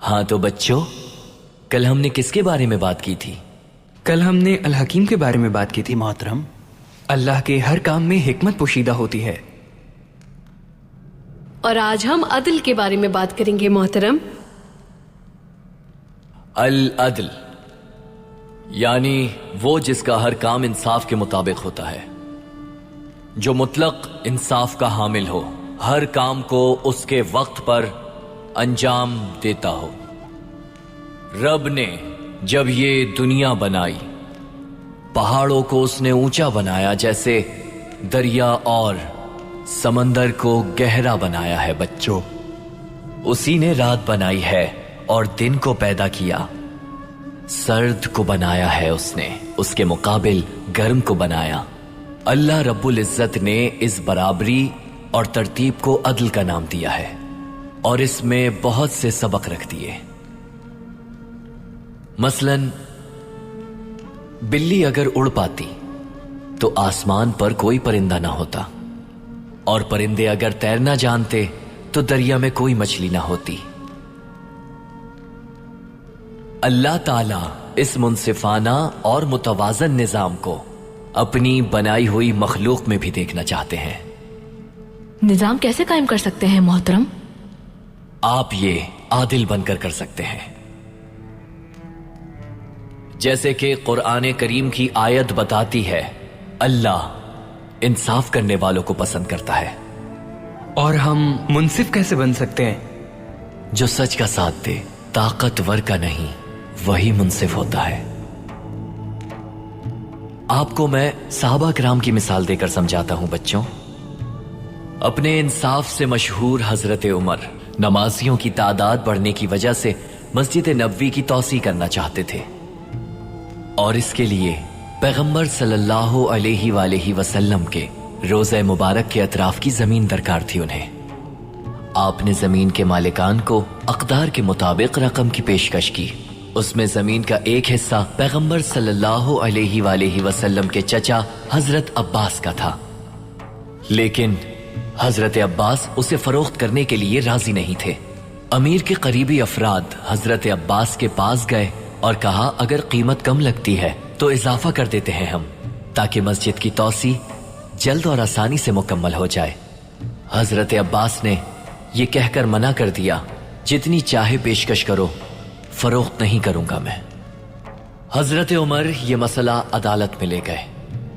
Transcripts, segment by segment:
ہاں تو بچوں، کل ہم نے کس کے بارے میں بات کی تھی؟ کل ہم نے الحکیم کے بارے میں بات کی تھی محترم۔ اللہ کے ہر کام میں حکمت پوشیدہ ہوتی ہے۔ اور آج ہم عدل کے بارے میں بات کریں گے محترم۔ العدل یعنی وہ جس کا ہر کام انصاف کے مطابق ہوتا ہے، جو مطلق انصاف کا حامل ہو، ہر کام کو اس کے وقت پر انجام دیتا ہو۔ رب نے جب یہ دنیا بنائی، پہاڑوں کو اس نے اونچا بنایا، جیسے دریا اور سمندر کو گہرا بنایا ہے بچوں۔ اسی نے رات بنائی ہے اور دن کو پیدا کیا۔ سرد کو بنایا ہے اس نے، اس کے مقابل گرم کو بنایا۔ اللہ رب العزت نے اس برابری اور ترتیب کو عدل کا نام دیا ہے، اور اس میں بہت سے سبق رکھ دیے۔ مثلاً بلی اگر اڑ پاتی تو آسمان پر کوئی پرندہ نہ ہوتا، اور پرندے اگر تیرنا جانتے تو دریا میں کوئی مچھلی نہ ہوتی۔ اللہ تعالیٰ اس منصفانہ اور متوازن نظام کو اپنی بنائی ہوئی مخلوق میں بھی دیکھنا چاہتے ہیں۔ نظام کیسے قائم کر سکتے ہیں محترم؟ آپ یہ عادل بن کر کر سکتے ہیں، جیسے کہ قرآن کریم کی آیت بتاتی ہے، اللہ انصاف کرنے والوں کو پسند کرتا ہے۔ اور ہم منصف کیسے بن سکتے ہیں؟ جو سچ کا ساتھ دے، طاقتور کا نہیں، وہی منصف ہوتا ہے۔ آپ کو میں صحابہ کرام کی مثال دے کر سمجھاتا ہوں بچوں۔ اپنے انصاف سے مشہور حضرت عمر نمازیوں کی تعداد بڑھنے کی وجہ سے مسجد نبوی کی توسیع کرنا چاہتے تھے، اور اس کے لیے پیغمبر صلی اللہ علیہ وآلہ وسلم کے روضہ مبارک کے اطراف کی زمین درکار تھی انہیں۔ آپ نے زمین کے مالکان کو اقدار کے مطابق رقم کی پیشکش کی۔ اس میں زمین کا ایک حصہ پیغمبر صلی اللہ علیہ وآلہ وسلم کے چچا حضرت عباس کا تھا، لیکن حضرت عباس اسے فروخت کرنے کے لیے راضی نہیں تھے۔ امیر کے قریبی افراد حضرت عباس کے پاس گئے اور کہا، اگر قیمت کم لگتی ہے تو اضافہ کر دیتے ہیں ہم، تاکہ مسجد کی توسیع جلد اور آسانی سے مکمل ہو جائے۔ حضرت عباس نے یہ کہہ کر منع کر دیا، جتنی چاہے پیشکش کرو، فروخت نہیں کروں گا میں۔ حضرت عمر یہ مسئلہ عدالت میں لے گئے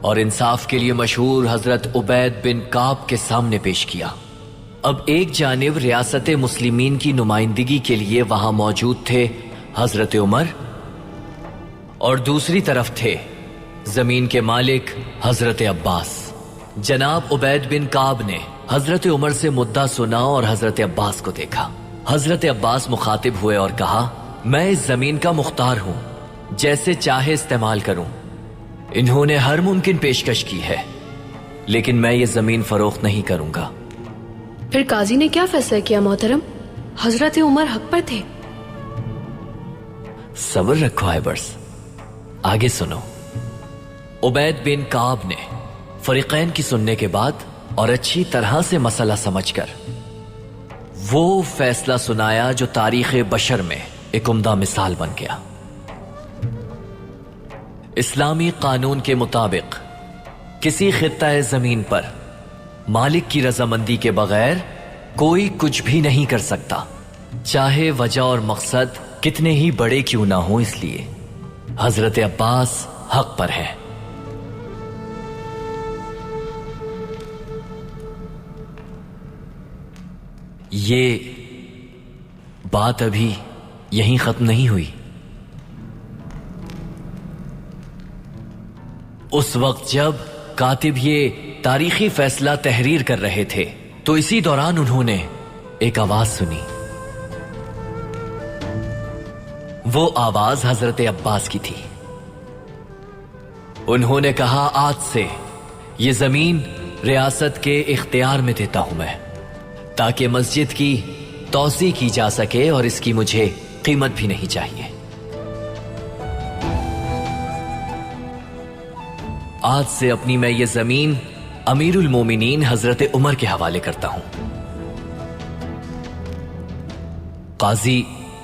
اور انصاف کے لیے مشہور حضرت عبید بن کعب کے سامنے پیش کیا۔ اب ایک جانب ریاست مسلمین کی نمائندگی کے لیے وہاں موجود تھے حضرت عمر، اور دوسری طرف تھے زمین کے مالک حضرت عباس۔ جناب عبید بن کعب نے حضرت عمر سے مدعا سنا اور حضرت عباس کو دیکھا۔ حضرت عباس مخاطب ہوئے اور کہا، میں اس زمین کا مختار ہوں، جیسے چاہے استعمال کروں۔ انہوں نے ہر ممکن پیشکش کی ہے، لیکن میں یہ زمین فروخت نہیں کروں گا۔ پھر قاضی نے کیا فیصلہ کیا محترم؟ حضرت عمر حق پر تھے۔ صبر رکھو ہائبرس، آگے سنو۔ عبید بن کعب نے فریقین کی سننے کے بعد اور اچھی طرح سے مسئلہ سمجھ کر وہ فیصلہ سنایا جو تاریخ بشر میں ایک عمدہ مثال بن گیا۔ اسلامی قانون کے مطابق کسی خطہ زمین پر مالک کی رضامندی کے بغیر کوئی کچھ بھی نہیں کر سکتا، چاہے وجہ اور مقصد کتنے ہی بڑے کیوں نہ ہوں۔ اس لیے حضرت عباس حق پر ہے۔ یہ بات ابھی یہیں ختم نہیں ہوئی۔ اس وقت جب کاتب یہ تاریخی فیصلہ تحریر کر رہے تھے تو اسی دوران انہوں نے ایک آواز سنی۔ وہ آواز حضرت عباس کی تھی۔ انہوں نے کہا، آج سے یہ زمین ریاست کے اختیار میں دیتا ہوں میں، تاکہ مسجد کی توسیع کی جا سکے، اور اس کی مجھے قیمت بھی نہیں چاہیے۔ آج سے اپنی میں یہ زمین امیر المومنین حضرت عمر کے حوالے کرتا ہوں۔ قاضی